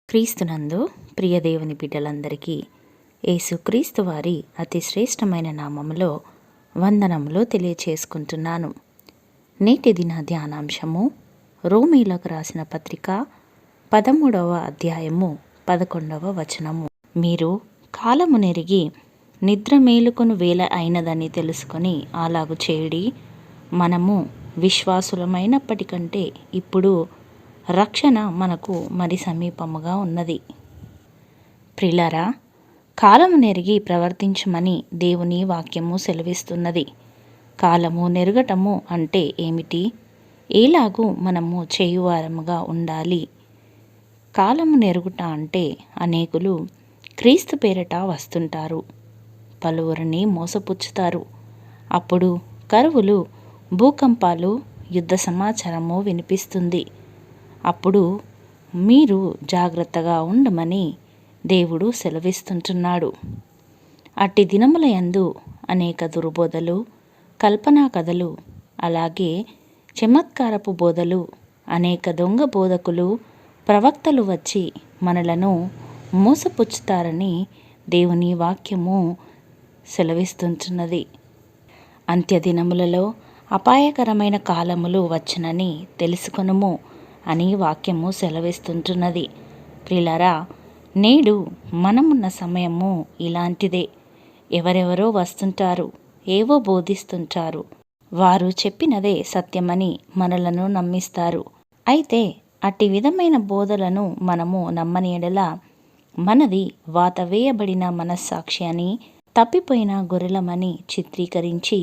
క్రీస్తునందు ప్రియ దేవుని బిడ్డలందరికీ యేసుక్రీస్తు వారి అతి శ్రేష్టమైన నామములో వందనములు తెలియచేసుకుంటున్నాను. నేటి దిన ధ్యానాంశము రోమీలకు రాసిన పత్రిక 13వ అధ్యాయము 11వ వచనము. మీరు కాలము నెరిగి నిద్ర మేలుకొను వేళ అయినదని తెలుసుకొని అలాగు చేయుడి. మనము విశ్వాసులమైనప్పటికంటే ఇప్పుడు రక్షణ మనకు మరి సమీపముగా ఉన్నది. ప్రియులారా, కాలము నెరిగి ప్రవర్తించమని దేవుని వాక్యము సెలవిస్తున్నది. కాలము నెరగటము అంటే ఏమిటి? ఎలాగూ మనము చేయువారముగా ఉండాలి. కాలము నెరుగుట అంటే అనేకులు క్రీస్తు పేరట వస్తుంటారు, పలువురిని మోసపుచ్చుతారు. అప్పుడు కరువులు, భూకంపాలు, యుద్ధ సమాచారము వినిపిస్తుంది. అప్పుడు మీరు జాగ్రత్తగా ఉండమని దేవుడు సెలవిస్తుంటున్నాడు. అట్టి దినముల యందు అనేక దుర్బోధలు, కల్పనా కథలు, అలాగే చమత్కారపు బోధలు, అనేక దొంగ బోధకులు, ప్రవక్తలు వచ్చి మనలను మోసపుచ్చుతారని దేవుని వాక్యము సెలవిస్తుంటున్నది. అంత్యదినములలో అపాయకరమైన కాలములు వచ్చునని తెలుసుకొనుము అని వాక్యము సెలవిస్తుంటున్నది. ప్రియులారా, నేడు మనమున్న సమయము ఇలాంటిదే. ఎవరెవరో వస్తుంటారు, ఏవో బోధిస్తుంటారు. వారు చెప్పినదే సత్యమని మనలను నమ్మిస్తారు. అయితే అట్టి విధమైన బోధలను మనము నమ్మని ఎడల మనది వాత వేయబడిన మనస్సాక్షి అని, తప్పిపోయిన గొర్రెలమని చిత్రీకరించి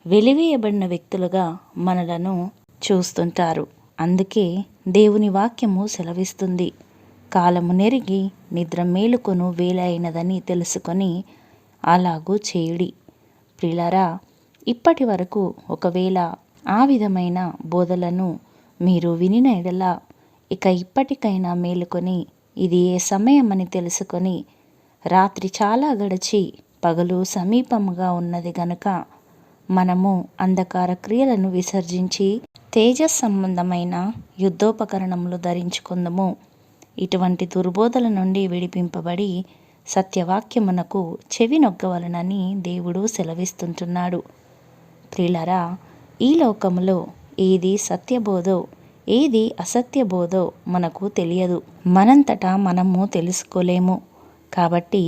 వెలివేయబడిన వ్యక్తులుగా మనలను చూస్తుంటారు. అందుకే దేవుని వాక్యము సెలవిస్తుంది, కాలము నెరిగి నిద్ర మేలుకొను వేళ అయినదని తెలుసుకొని అలాగూ చేయుడి. ప్రియులారా, ఇప్పటి వరకు ఒకవేళ ఆ విధమైన బోధలను మీరు వినిన ఎడల ఇక ఇప్పటికైనా మేలుకొని ఇది ఏ సమయమని తెలుసుకొని, రాత్రి చాలా గడిచి పగలు సమీపముగా ఉన్నది గనుక మనము అంధకార క్రియలను విసర్జించి తేజస్ సంబంధమైన యుద్ధోపకరణములు ధరించుకుందుము. ఇటువంటి దుర్బోధల నుండి విడిపింపబడి సత్యవాక్యమునకు చెవి నొగ్గవలనని దేవుడు సెలవిస్తుంటున్నాడు. ప్రియులారా, ఈ లోకములో ఏది సత్యబోధో ఏది అసత్యబోధో మనకు తెలియదు. మనంతటా మనము తెలుసుకోలేము. కాబట్టి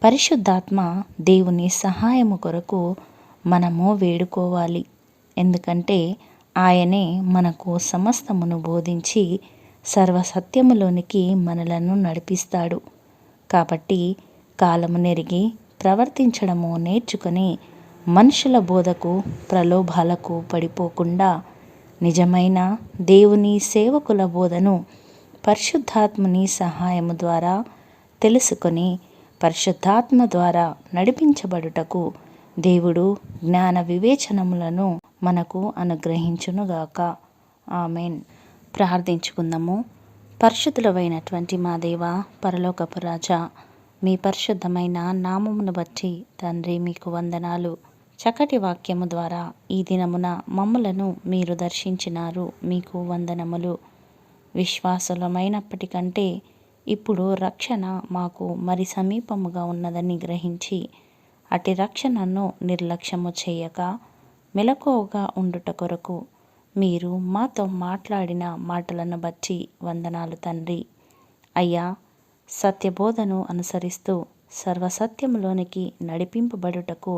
పరిశుద్ధాత్మ దేవుని సహాయము కొరకు మనము వేడుకోవాలి. ఎందుకంటే ఆయనే మనకు సమస్తమును బోధించి సర్వసత్యములోనికి మనలను నడిపిస్తాడు. కాబట్టి కాలము నెరిగి ప్రవర్తించడము నేర్చుకొని మనుషుల బోధకు, ప్రలోభాలకు పడిపోకుండా నిజమైన దేవుని సేవకుల బోధను పరిశుద్ధాత్మని సహాయము ద్వారా తెలుసుకొని పరిశుద్ధాత్మ ద్వారా నడిపించబడుటకు దేవుడు జ్ఞాన వివేచనములను మనకు అనుగ్రహించునుగాక. ఆమెన్. ప్రార్థించుకుందాము. పరిశుద్ధులైనటువంటి మా దేవ, పరలోకపు రాజా, మీ పరిశుద్ధమైన నామమును బట్టి తండ్రి మీకు వందనాలు. చక్కటి వాక్యము ద్వారా ఈ దినమున మమ్ములను మీరు దర్శించినారు, మీకు వందనములు. విశ్వాసులమైనప్పటికంటే ఇప్పుడు రక్షణ మాకు మరి సమీపముగా ఉన్నదని గ్రహించి అటు రక్షణను నిర్లక్ష్యము చేయక మెలకువగా ఉండుట కొరకు మీరు మాతో మాట్లాడిన మాటలను బట్టి వందనాలు తండ్రి. అయ్యా, సత్యబోధను అనుసరిస్తూ సర్వసత్యములోనికి నడిపింపబడుటకు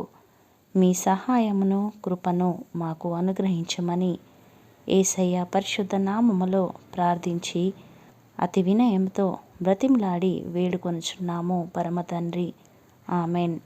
మీ సహాయమును, కృపను మాకు అనుగ్రహించమని యేసయ్య పరిశుద్ధ నామములో ప్రార్థించి అతి వినయంతో బ్రతిమలాడి వేడుకొనుచున్నాము పరమ తండ్రి. ఆమెన్.